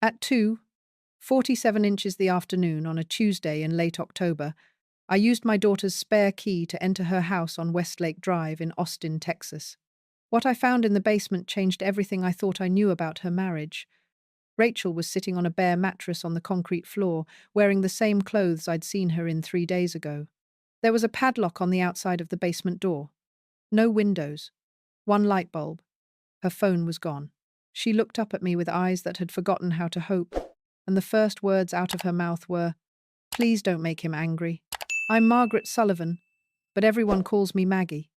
At 2:47 inches the afternoon on a Tuesday in late October, I used my daughter's spare key to enter her house on Westlake Drive in Austin, Texas. What I found in the basement changed everything I thought I knew about her marriage. Rachel was sitting on a bare mattress on the concrete floor, wearing the same clothes I'd seen her in 3 days ago. There was a padlock on the outside of the basement door. No windows. One light bulb. Her phone was gone. She looked up at me with eyes that had forgotten how to hope, and the first words out of her mouth were, "Please don't make him angry. I'm Margaret Sullivan, but everyone calls me Maggie.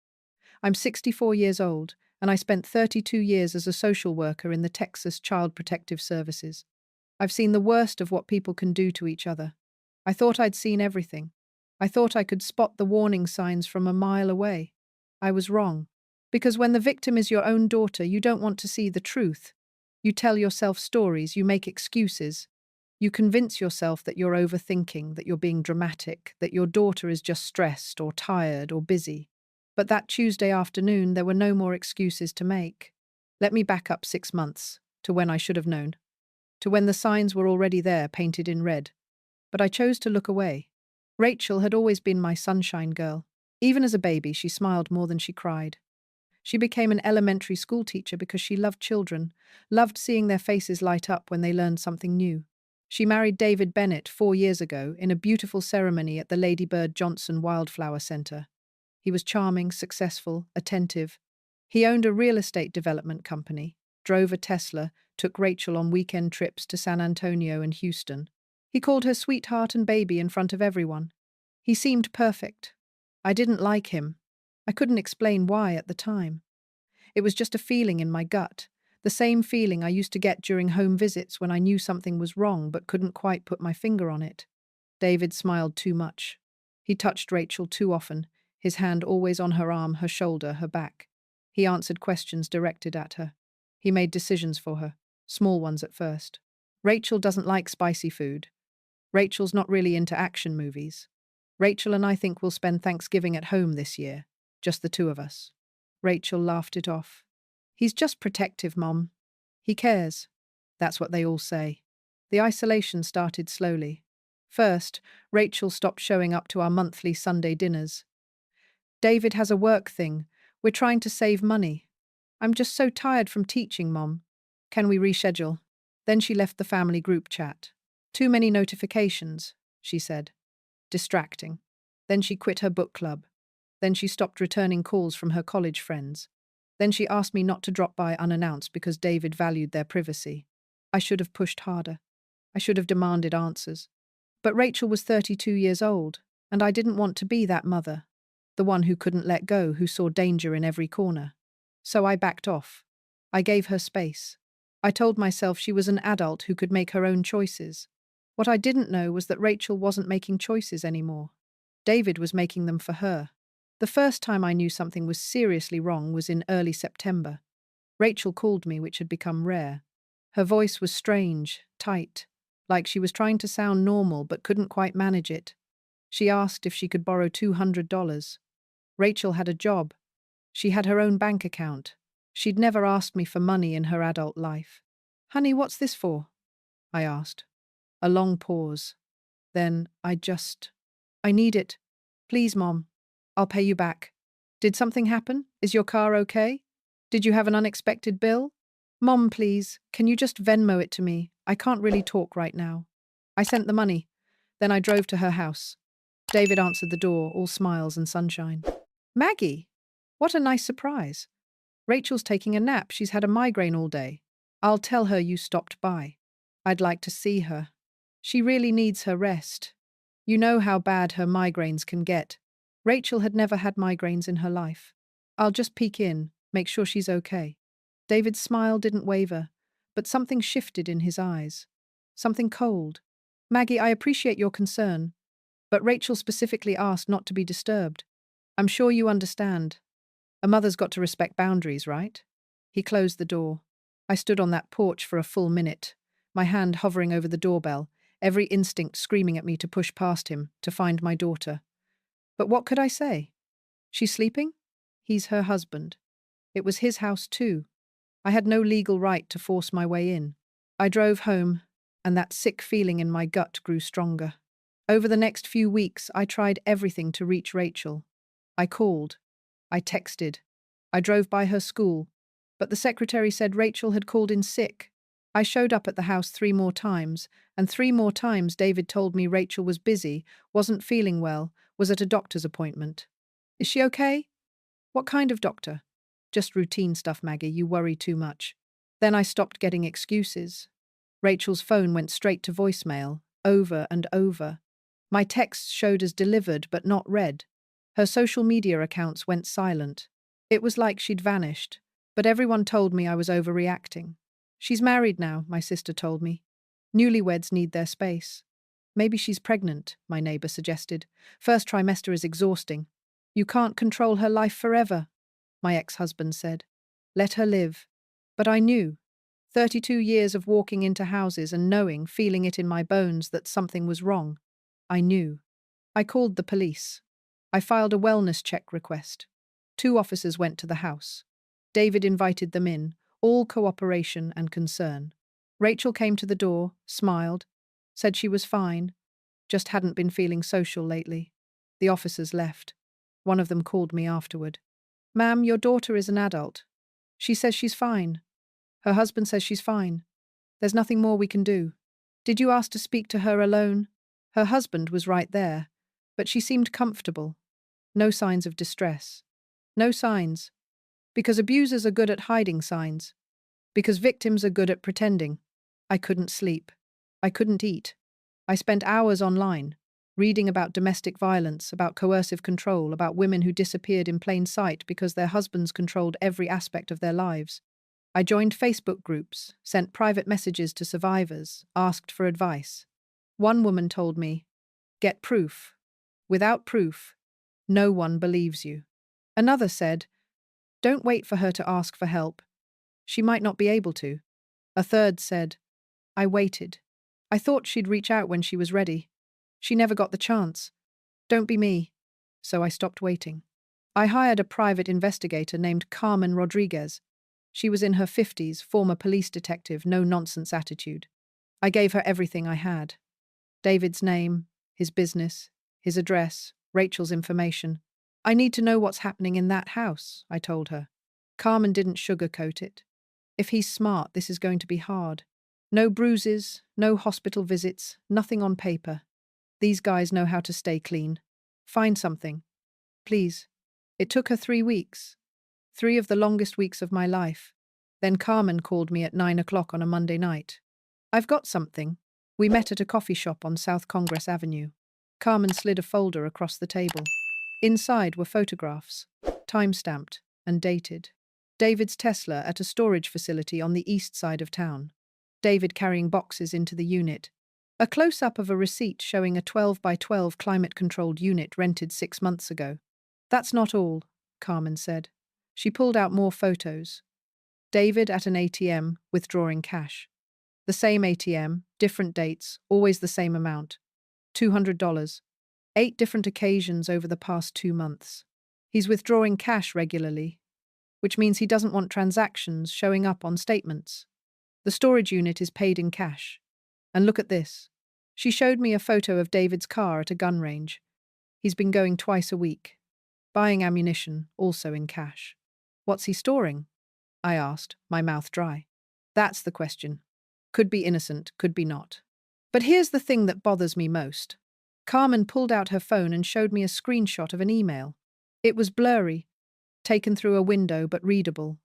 I'm 64 years old, and I spent 32 years as a social worker in the Texas Child Protective Services. I've seen the worst of what people can do to each other. I thought I'd seen everything. I thought I could spot the warning signs from a mile away. I was wrong. Because when the victim is your own daughter, you don't want to see the truth. You tell yourself stories, you make excuses. You convince yourself that you're overthinking, that you're being dramatic, that your daughter is just stressed or tired or busy. But that Tuesday afternoon, there were no more excuses to make. Let me back up 6 months, to when I should have known, to when the signs were already there, painted in red. But I chose to look away. Rachel had always been my sunshine girl. Even as a baby, she smiled more than she cried. She became an elementary school teacher because she loved children, loved seeing their faces light up when they learned something new. She married David Bennett 4 years ago in a beautiful ceremony at the Lady Bird Johnson Wildflower Center. He was charming, successful, attentive. He owned a real estate development company, drove a Tesla, took Rachel on weekend trips to San Antonio and Houston. He called her sweetheart and baby in front of everyone. He seemed perfect. I didn't like him. I couldn't explain why at the time. It was just a feeling in my gut, the same feeling I used to get during home visits when I knew something was wrong but couldn't quite put my finger on it. David smiled too much. He touched Rachel too often, his hand always on her arm, her shoulder, her back. He answered questions directed at her. He made decisions for her, small ones at first. Rachel doesn't like spicy food. Rachel's not really into action movies. Rachel and I think we'll spend Thanksgiving at home this year. Just the two of us. Rachel laughed it off. He's just protective, Mom. He cares. That's what they all say. The isolation started slowly. First, Rachel stopped showing up to our monthly Sunday dinners. David has a work thing. We're trying to save money. I'm just so tired from teaching, Mom. Can we reschedule? Then she left the family group chat. Too many notifications, she said. Distracting. Then she quit her book club. Then she stopped returning calls from her college friends. Then she asked me not to drop by unannounced because David valued their privacy. I should have pushed harder. I should have demanded answers. But Rachel was 32 years old, and I didn't want to be that mother, the one who couldn't let go, who saw danger in every corner. So I backed off. I gave her space. I told myself she was an adult who could make her own choices. What I didn't know was that Rachel wasn't making choices anymore. David was making them for her. The first time I knew something was seriously wrong was in early September. Rachel called me, which had become rare. Her voice was strange, tight, like she was trying to sound normal but couldn't quite manage it. She asked if she could borrow $200. Rachel had a job. She had her own bank account. She'd never asked me for money in her adult life. "Honey, what's this for?" I asked. A long pause. Then I need it. Please, Mom. I'll pay you back. Did something happen? Is your car okay? Did you have an unexpected bill? Mom, please, can you just Venmo it to me? I can't really talk right now. I sent the money. Then I drove to her house. David answered the door, all smiles and sunshine. Maggie? What a nice surprise. Rachel's taking a nap. She's had a migraine all day. I'll tell her you stopped by. I'd like to see her. She really needs her rest. You know how bad her migraines can get. Rachel had never had migraines in her life. I'll just peek in, make sure she's okay. David's smile didn't waver, but something shifted in his eyes. Something cold. Maggie, I appreciate your concern, but Rachel specifically asked not to be disturbed. I'm sure you understand. A mother's got to respect boundaries, right? He closed the door. I stood on that porch for a full minute, my hand hovering over the doorbell, every instinct screaming at me to push past him, to find my daughter. But what could I say? She's sleeping? He's her husband. It was his house too. I had no legal right to force my way in. I drove home, and that sick feeling in my gut grew stronger. Over the next few weeks, I tried everything to reach Rachel. I called. I texted. I drove by her school. But the secretary said Rachel had called in sick. I showed up at the house 3 more times, and 3 more times David told me Rachel was busy, wasn't feeling well, was at a doctor's appointment. Is she okay? What kind of doctor? Just routine stuff, Maggie, you worry too much. Then I stopped getting excuses. Rachel's phone went straight to voicemail, over and over. My texts showed as delivered but not read. Her social media accounts went silent. It was like she'd vanished, but everyone told me I was overreacting. She's married now, my sister told me. Newlyweds need their space. Maybe she's pregnant, my neighbor suggested. First trimester is exhausting. You can't control her life forever, my ex-husband said. Let her live. But I knew. 32 years of walking into houses and knowing, feeling it in my bones that something was wrong. I knew. I called the police. I filed a wellness check request. 2 officers went to the house. David invited them in, all cooperation and concern. Rachel came to the door, smiled, said she was fine, just hadn't been feeling social lately. The officers left. One of them called me afterward. Ma'am, your daughter is an adult. She says she's fine. Her husband says she's fine. There's nothing more we can do. Did you ask to speak to her alone? Her husband was right there, but she seemed comfortable. No signs of distress. No signs. Because abusers are good at hiding signs. Because victims are good at pretending. I couldn't sleep. I couldn't eat. I spent hours online, reading about domestic violence, about coercive control, about women who disappeared in plain sight because their husbands controlled every aspect of their lives. I joined Facebook groups, sent private messages to survivors, asked for advice. One woman told me, "Get proof. Without proof, no one believes you." Another said, "Don't wait for her to ask for help. She might not be able to." A third said, "I waited. I thought she'd reach out when she was ready. She never got the chance. Don't be me." So I stopped waiting. I hired a private investigator named Carmen Rodriguez. She was in her 50s, former police detective, no-nonsense attitude. I gave her everything I had. David's name, his business, his address, Rachel's information. "I need to know what's happening in that house," I told her. Carmen didn't sugarcoat it. "If he's smart, this is going to be hard. No bruises, no hospital visits, nothing on paper. These guys know how to stay clean. Find something. Please." It took her 3 weeks. 3 of the longest weeks of my life. Then Carmen called me at 9 o'clock on a Monday night. "I've got something." We met at a coffee shop on South Congress Avenue. Carmen slid a folder across the table. Inside were photographs, time-stamped and dated. David's Tesla at a storage facility on the east side of town. David carrying boxes into the unit. A close-up of a receipt showing a 12 by 12 climate-controlled unit rented 6 months ago. "That's not all," Carmen said. She pulled out more photos. David at an ATM, withdrawing cash. The same ATM, different dates, always the same amount. $200. 8 different occasions over the past 2 months. He's withdrawing cash regularly, which means he doesn't want transactions showing up on statements. The storage unit is paid in cash. And look at this. She showed me a photo of David's car at a gun range. He's been going twice a week. Buying ammunition, also in cash. What's he storing? I asked, my mouth dry. That's the question. Could be innocent, could be not. But here's the thing that bothers me most. Carmen pulled out her phone and showed me a screenshot of an email. It was blurry, taken through a window but readable.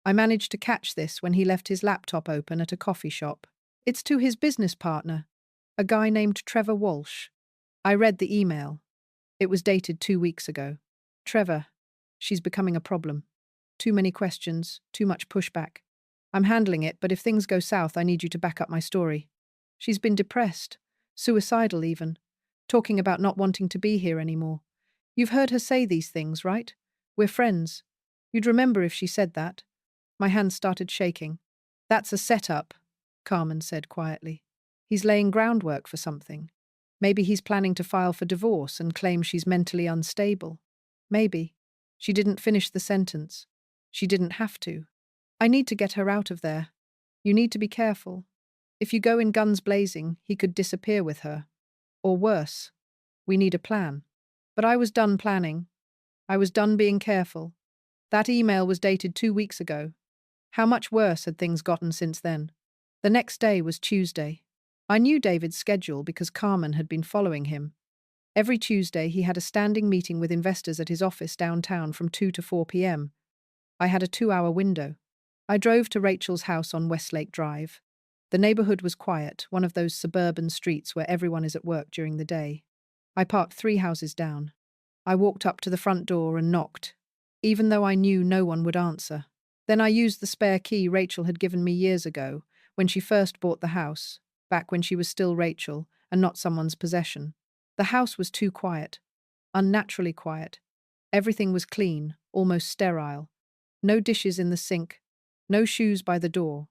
I managed to catch this when he left his laptop open at a coffee shop. It's to his business partner, a guy named Trevor Walsh. I read the email. It was dated 2 weeks ago. "Trevor, she's becoming a problem. Too many questions, too much pushback. I'm handling it, but if things go south, I need you to back up my story. She's been depressed, suicidal even, talking about not wanting to be here anymore. You've heard her say these things, right? We're friends. You'd remember if she said that." My hands started shaking. "That's a setup," Carmen said quietly. "He's laying groundwork for something. Maybe he's planning to file for divorce and claim she's mentally unstable. Maybe." She didn't finish the sentence. She didn't have to. "I need to get her out of there. You need to be careful. If you go in guns blazing, he could disappear with her. Or worse, we need a plan. But I was done planning. I was done being careful. That email was dated 2 weeks ago. How much worse had things gotten since then? The next day was Tuesday. I knew David's schedule because Carmen had been following him. Every Tuesday, he had a standing meeting with investors at his office downtown from 2 to 4 p.m. I had a 2-hour window. I drove to Rachel's house on Westlake Drive. The neighborhood was quiet, one of those suburban streets where everyone is at work during the day. I parked 3 houses down. I walked up to the front door and knocked, even though I knew no one would answer. Then I used the spare key Rachel had given me years ago, when she first bought the house, back when she was still Rachel and not someone's possession. The house was too quiet, unnaturally quiet. Everything was clean, almost sterile. No dishes in the sink, no shoes by the door,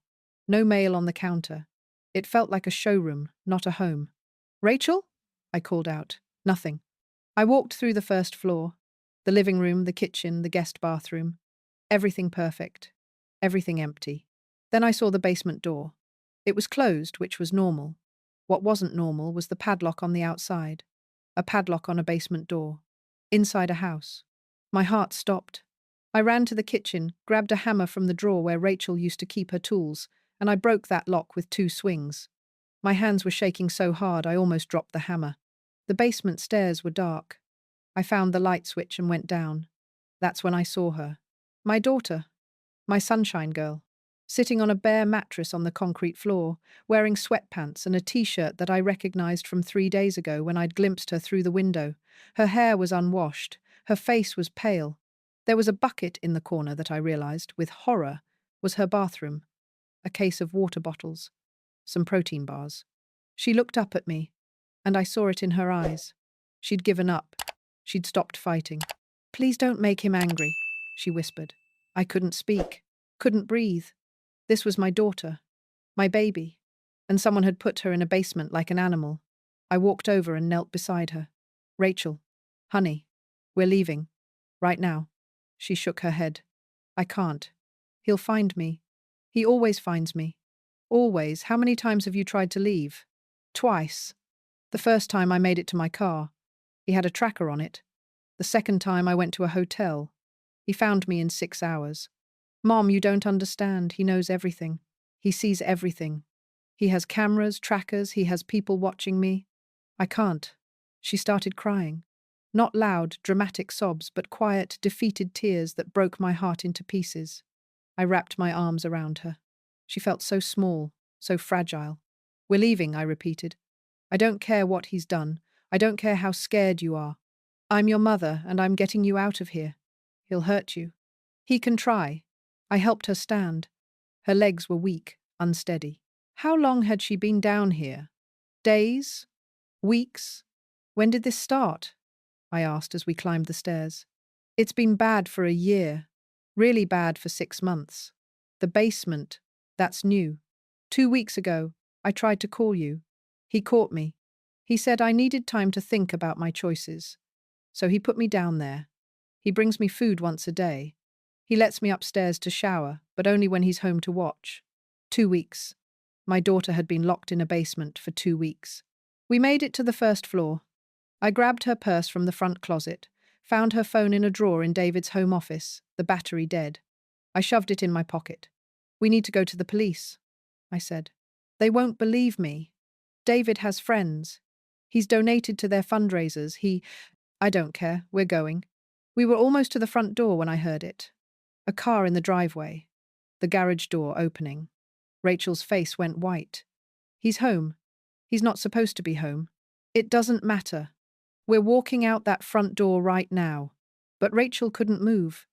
no mail on the counter. It felt like a showroom, not a home. "Rachel?" I called out. Nothing. I walked through the first floor. The living room, the kitchen, the guest bathroom. Everything perfect. Everything empty. Then I saw the basement door. It was closed, which was normal. What wasn't normal was the padlock on the outside. A padlock on a basement door. Inside a house. My heart stopped. I ran to the kitchen, grabbed a hammer from the drawer where Rachel used to keep her tools, and I broke that lock with 2 swings. My hands were shaking so hard I almost dropped the hammer. The basement stairs were dark. I found the light switch and went down. That's when I saw her. My daughter. My sunshine girl. Sitting on a bare mattress on the concrete floor, wearing sweatpants and a t-shirt that I recognized from 3 days ago when I'd glimpsed her through the window. Her hair was unwashed. Her face was pale. There was a bucket in the corner that I realized, with horror, was her bathroom. A case of water bottles. Some protein bars. She looked up at me, and I saw it in her eyes. She'd given up. She'd stopped fighting. "Please don't make him angry," she whispered. I couldn't speak. Couldn't breathe. This was my daughter. My baby. And someone had put her in a basement like an animal. I walked over and knelt beside her. "Rachel. Honey. We're leaving. Right now." She shook her head. "I can't. He'll find me. He always finds me. Always. How many times have you tried to leave?" "Twice. The first time I made it to my car. He had a tracker on it. The second time I went to a hotel. He found me in 6 hours. Mom, you don't understand. He knows everything. He sees everything. He has cameras, trackers, he has people watching me. I can't." She started crying. Not loud, dramatic sobs, but quiet, defeated tears that broke my heart into pieces. I wrapped my arms around her. She felt so small, so fragile. "We're leaving," I repeated. "I don't care what he's done. I don't care how scared you are. I'm your mother, and I'm getting you out of here. He'll hurt you. He can try." I helped her stand. Her legs were weak, unsteady. How long had she been down here? Days? Weeks? "When did this start?" I asked as we climbed the stairs. "It's been bad for a year. Really bad for 6 months. The basement, that's new. 2 weeks ago, I tried to call you. He caught me. He said I needed time to think about my choices. So he put me down there. He brings me food once a day. He lets me upstairs to shower, but only when he's home to watch. 2 weeks. My daughter had been locked in a basement for 2 weeks. We made it to the first floor. I grabbed her purse from the front closet, found her phone in a drawer in David's home office, the battery dead. I shoved it in my pocket. "We need to go to the police," I said. "They won't believe me. David has friends. He's donated to their fundraisers. I don't care. We're going." We were almost to the front door when I heard it. A car in the driveway. The garage door opening. Rachel's face went white. "He's home. He's not supposed to be home. It doesn't matter. We're walking out that front door right now." But Rachel couldn't move.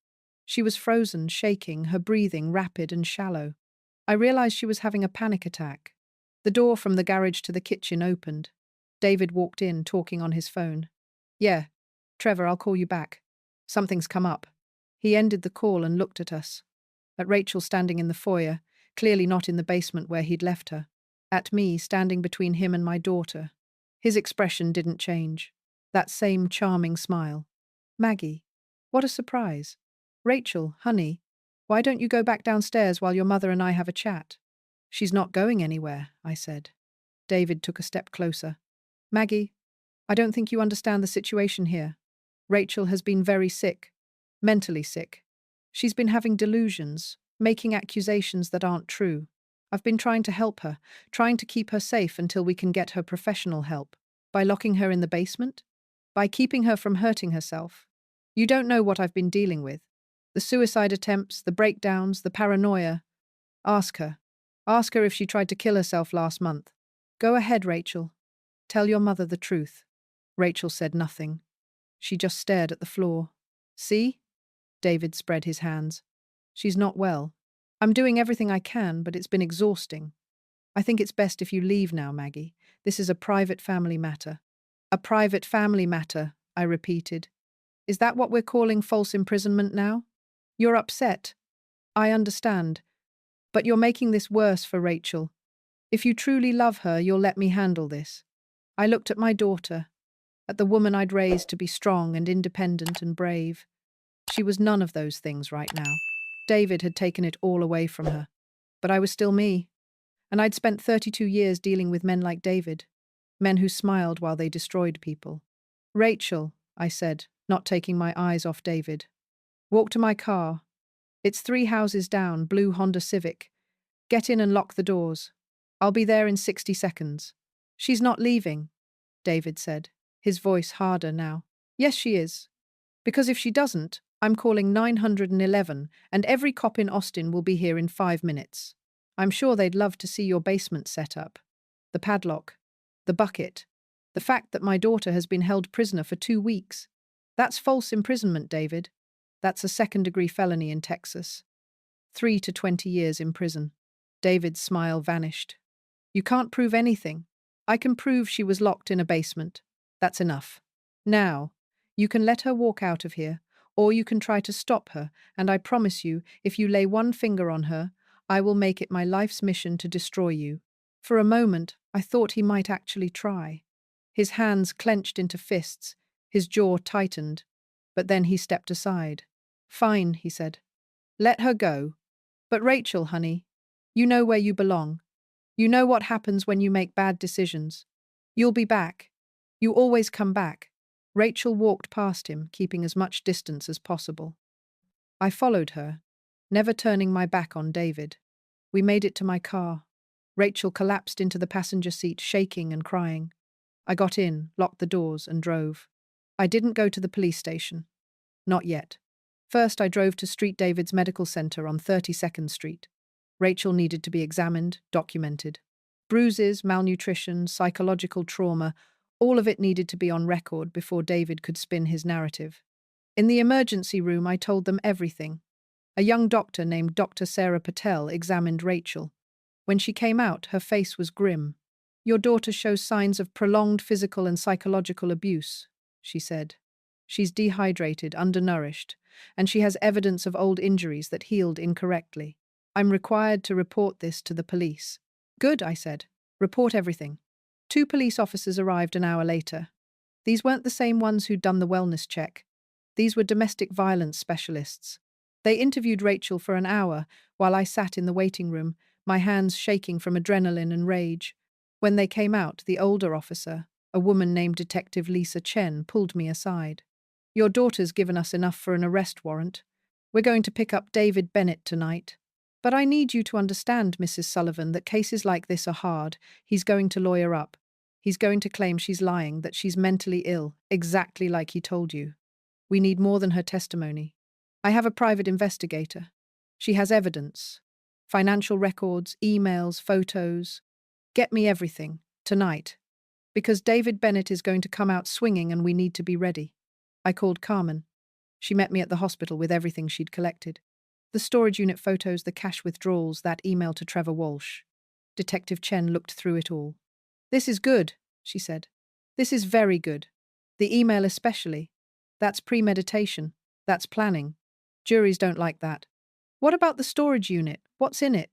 She was frozen, shaking, her breathing rapid and shallow. I realized she was having a panic attack. The door from the garage to the kitchen opened. David walked in, talking on his phone. "Yeah, Trevor, I'll call you back. Something's come up." He ended the call and looked at us. At Rachel standing in the foyer, clearly not in the basement where he'd left her. At me, standing between him and my daughter. His expression didn't change. That same charming smile. "Maggie." What a surprise. "Rachel, honey, why don't you go back downstairs while your mother and I have a chat?" She's not going anywhere, I said. David took a step closer. Maggie, I don't think you understand the situation here. Rachel has been very sick, mentally sick. She's been having delusions, making accusations that aren't true. I've been trying to help her, trying to keep her safe until we can get her professional help. By locking her in the basement? By keeping her from hurting herself? You don't know what I've been dealing with. The suicide attempts, the breakdowns, the paranoia. Ask her. Ask her if she tried to kill herself last month. Go ahead, Rachel. Tell your mother the truth. Rachel said nothing. She just stared at the floor. See? David spread his hands. She's not well. I'm doing everything I can, but it's been exhausting. I think it's best if you leave now, Maggie. This is a private family matter. A private family matter, I repeated. Is that what we're calling false imprisonment now? You're upset. I understand. But you're making this worse for Rachel. If you truly love her, you'll let me handle this. I looked at my daughter, at the woman I'd raised to be strong and independent and brave. She was none of those things right now. David had taken it all away from her. But I was still me. And I'd spent 32 years dealing with men like David. Men who smiled while they destroyed people. Rachel, I said, not taking my eyes off David. Walk to my car. It's 3 houses down, blue Honda Civic. Get in and lock the doors. I'll be there in 60 seconds. She's not leaving, David said, his voice harder now. Yes, she is. Because if she doesn't, I'm calling 911 and every cop in Austin will be here in 5 minutes. I'm sure they'd love to see your basement set up. The padlock. The bucket. The fact that my daughter has been held prisoner for 2 weeks. That's false imprisonment, David. That's a second-degree felony in Texas. 3 to 20 years in prison. David's smile vanished. You can't prove anything. I can prove she was locked in a basement. That's enough. Now, you can let her walk out of here, or you can try to stop her, and I promise you, if you lay one finger on her, I will make it my life's mission to destroy you. For a moment, I thought he might actually try. His hands clenched into fists, his jaw tightened, but then he stepped aside. Fine, he said. Let her go. But Rachel, honey, you know where you belong. You know what happens when you make bad decisions. You'll be back. You always come back. Rachel walked past him, keeping as much distance as possible. I followed her, never turning my back on David. We made it to my car. Rachel collapsed into the passenger seat, shaking and crying. I got in, locked the doors, and drove. I didn't go to the police station. Not yet. First, I drove to Street David's Medical Center on 32nd Street. Rachel needed to be examined, documented. Bruises, malnutrition, psychological trauma, all of it needed to be on record before David could spin his narrative. In the emergency room, I told them everything. A young doctor named Dr. Sarah Patel examined Rachel. When she came out, her face was grim. Your daughter shows signs of prolonged physical and psychological abuse, she said. She's dehydrated, undernourished, and she has evidence of old injuries that healed incorrectly. I'm required to report this to the police. Good, I said. Report everything. 2 police officers arrived an hour later. These weren't the same ones who'd done the wellness check. These were domestic violence specialists. They interviewed Rachel for an hour while I sat in the waiting room, my hands shaking from adrenaline and rage. When they came out, the older officer, a woman named Detective Lisa Chen, pulled me aside. Your daughter's given us enough for an arrest warrant. We're going to pick up David Bennett tonight. But I need you to understand, Mrs. Sullivan, that cases like this are hard. He's going to lawyer up. He's going to claim she's lying, that she's mentally ill, exactly like he told you. We need more than her testimony. I have a private investigator. She has evidence. Financial records, emails, photos. Get me everything, tonight. Because David Bennett is going to come out swinging and we need to be ready. I called Carmen. She met me at the hospital with everything she'd collected. The storage unit photos, the cash withdrawals, that email to Trevor Walsh. Detective Chen looked through it all. This is good, she said. This is very good. The email especially. That's premeditation. That's planning. Juries don't like that. What about the storage unit? What's in it?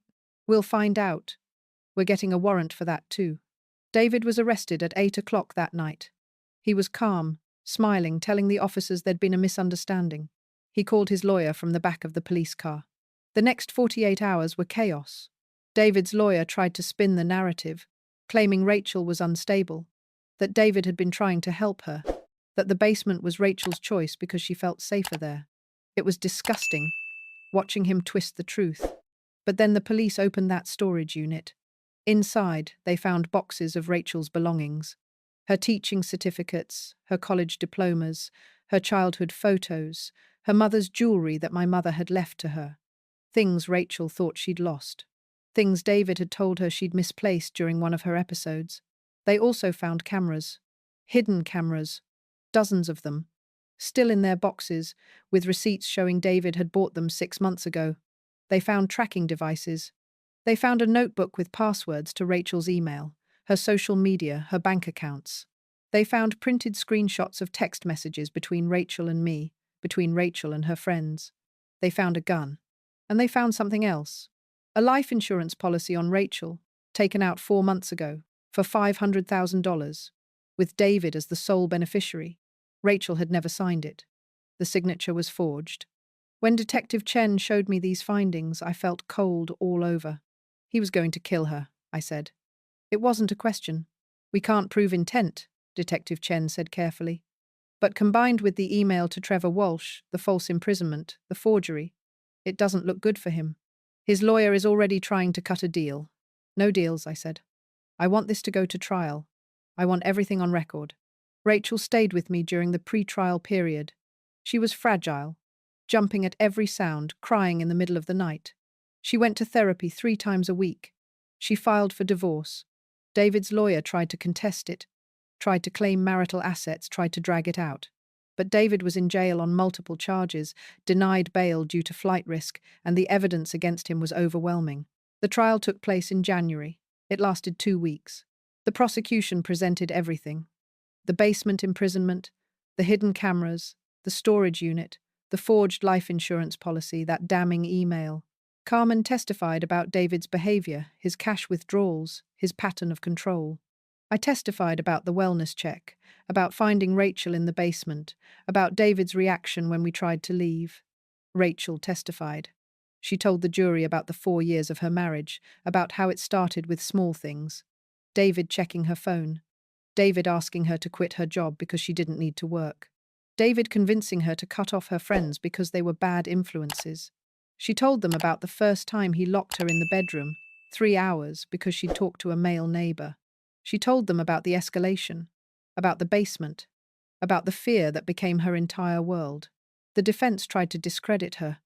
We'll find out. We're getting a warrant for that too. David was arrested at 8 o'clock that night. He was calm, smiling, telling the officers there'd been a misunderstanding. He called his lawyer from the back of the police car. The next 48 hours were chaos. David's lawyer tried to spin the narrative, claiming Rachel was unstable, that David had been trying to help her, that the basement was Rachel's choice because she felt safer there. It was disgusting, watching him twist the truth. But then the police opened that storage unit. Inside, they found boxes of Rachel's belongings. Her teaching certificates, her college diplomas, her childhood photos, her mother's jewelry that my mother had left to her. Things Rachel thought she'd lost. Things David had told her she'd misplaced during one of her episodes. They also found cameras. Hidden cameras. Dozens of them. Still in their boxes, with receipts showing David had bought them 6 months ago. They found tracking devices. They found a notebook with passwords to Rachel's email, her social media, her bank accounts. They found printed screenshots of text messages between Rachel and me, between Rachel and her friends. They found a gun. And they found something else. A life insurance policy on Rachel, taken out 4 months ago, for $500,000, with David as the sole beneficiary. Rachel had never signed it. The signature was forged. When Detective Chen showed me these findings, I felt cold all over. He was going to kill her, I said. It wasn't a question. We can't prove intent, Detective Chen said carefully. But combined with the email to Trevor Walsh, the false imprisonment, the forgery, it doesn't look good for him. His lawyer is already trying to cut a deal. No deals, I said. I want this to go to trial. I want everything on record. Rachel stayed with me during the pre-trial period. She was fragile, jumping at every sound, crying in the middle of the night. She went to therapy 3 times a week. She filed for divorce. David's lawyer tried to contest it, tried to claim marital assets, tried to drag it out. But David was in jail on multiple charges, denied bail due to flight risk, and the evidence against him was overwhelming. The trial took place in January. It lasted 2 weeks. The prosecution presented everything. The basement imprisonment, the hidden cameras, the storage unit, the forged life insurance policy, that damning email. Carmen testified about David's behavior, his cash withdrawals, his pattern of control. I testified about the wellness check, about finding Rachel in the basement, about David's reaction when we tried to leave. Rachel testified. She told the jury about the 4 years of her marriage, about how it started with small things. David checking her phone. David asking her to quit her job because she didn't need to work. David convincing her to cut off her friends because they were bad influences. She told them about the first time he locked her in the bedroom, 3 hours, because she'd talked to a male neighbor. She told them about the escalation, about the basement, about the fear that became her entire world. The defense tried to discredit her.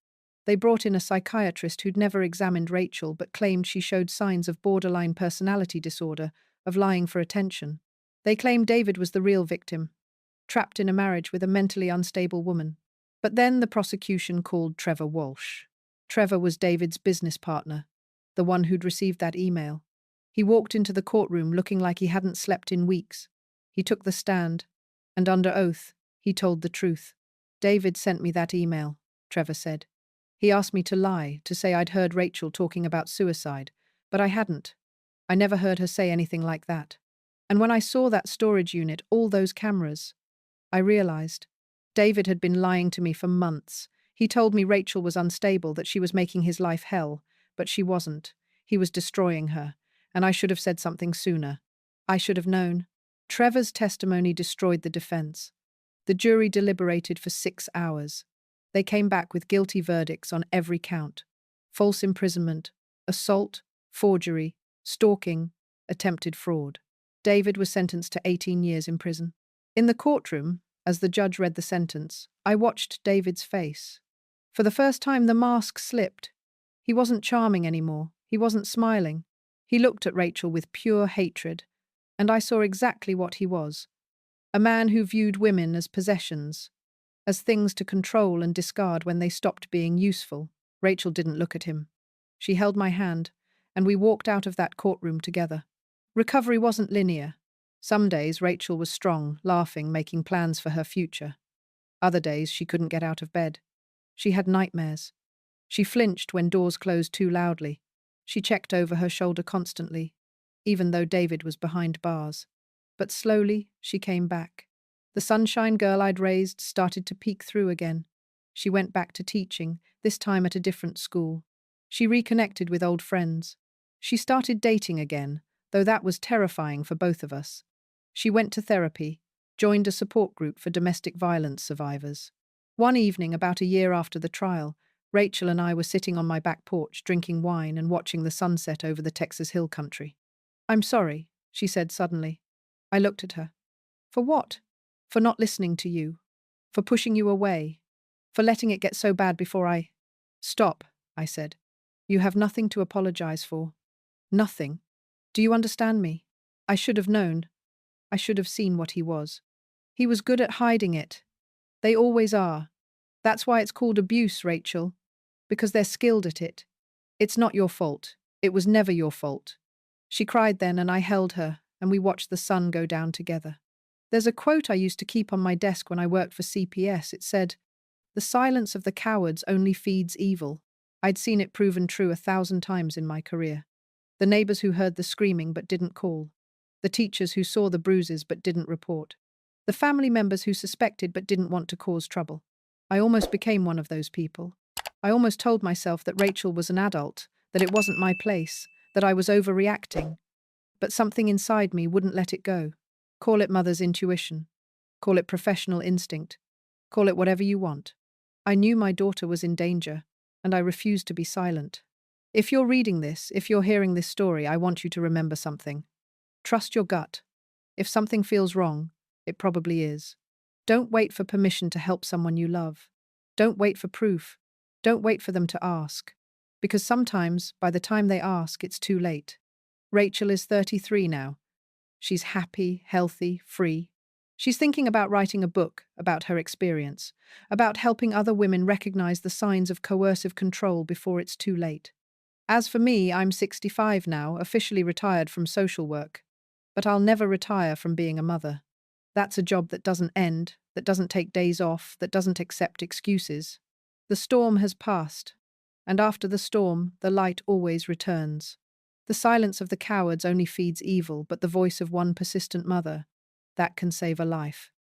They brought in a psychiatrist who'd never examined Rachel but claimed she showed signs of borderline personality disorder, of lying for attention. They claimed David was the real victim, trapped in a marriage with a mentally unstable woman. But then the prosecution called Trevor Walsh. Trevor was David's business partner, the one who'd received that email. He walked into the courtroom looking like he hadn't slept in weeks. He took the stand, and under oath, he told the truth. David sent me that email, Trevor said. He asked me to lie, to say I'd heard Rachel talking about suicide, but I hadn't. I never heard her say anything like that. And when I saw that storage unit, all those cameras, I realized David had been lying to me for months. He told me Rachel was unstable, that she was making his life hell, but she wasn't. He was destroying her, and I should have said something sooner. I should have known. Trevor's testimony destroyed the defense. The jury deliberated for 6 hours. They came back with guilty verdicts on every count: false imprisonment, assault, forgery, stalking, attempted fraud. David was sentenced to 18 years in prison. In the courtroom, as the judge read the sentence, I watched David's face. For the first time, the mask slipped. He wasn't charming anymore. He wasn't smiling. He looked at Rachel with pure hatred, and I saw exactly what he was. A man who viewed women as possessions, as things to control and discard when they stopped being useful. Rachel didn't look at him. She held my hand, and we walked out of that courtroom together. Recovery wasn't linear. Some days Rachel was strong, laughing, making plans for her future. Other days she couldn't get out of bed. She had nightmares. She flinched when doors closed too loudly. She checked over her shoulder constantly, even though David was behind bars. But slowly she came back. The sunshine girl I'd raised started to peek through again. She went back to teaching, this time at a different school. She reconnected with old friends. She started dating again, though that was terrifying for both of us. She went to therapy, joined a support group for domestic violence survivors. One evening, about a year after the trial, Rachel and I were sitting on my back porch drinking wine and watching the sunset over the Texas Hill Country. "I'm sorry," she said suddenly. I looked at her. "For what?" "For not listening to you. For pushing you away. For letting it get so bad before I—" "Stop," I said. "You have nothing to apologize for. Nothing. Do you understand me? I should have known. I should have seen what he was. He was good at hiding it. They always are. That's why it's called abuse, Rachel. Because they're skilled at it. It's not your fault. It was never your fault." She cried then, and I held her, and we watched the sun go down together. There's a quote I used to keep on my desk when I worked for CPS. It said, "The silence of the cowards only feeds evil." I'd seen it proven true 1,000 times in my career. The neighbors who heard the screaming but didn't call. The teachers who saw the bruises but didn't report. The family members who suspected but didn't want to cause trouble. I almost became one of those people. I almost told myself that Rachel was an adult, that it wasn't my place, that I was overreacting. But something inside me wouldn't let it go. Call it mother's intuition. Call it professional instinct. Call it whatever you want. I knew my daughter was in danger, and I refused to be silent. If you're reading this, if you're hearing this story, I want you to remember something. Trust your gut. If something feels wrong, it probably is. Don't wait for permission to help someone you love. Don't wait for proof. Don't wait for them to ask. Because sometimes, by the time they ask, it's too late. Rachel is 33 now. She's happy, healthy, free. She's thinking about writing a book about her experience, about helping other women recognize the signs of coercive control before it's too late. As for me, I'm 65 now, officially retired from social work. But I'll never retire from being a mother. That's a job that doesn't end, that doesn't take days off, that doesn't accept excuses. The storm has passed, and after the storm, the light always returns. The silence of the cowards only feeds evil, but the voice of one persistent mother, that can save a life.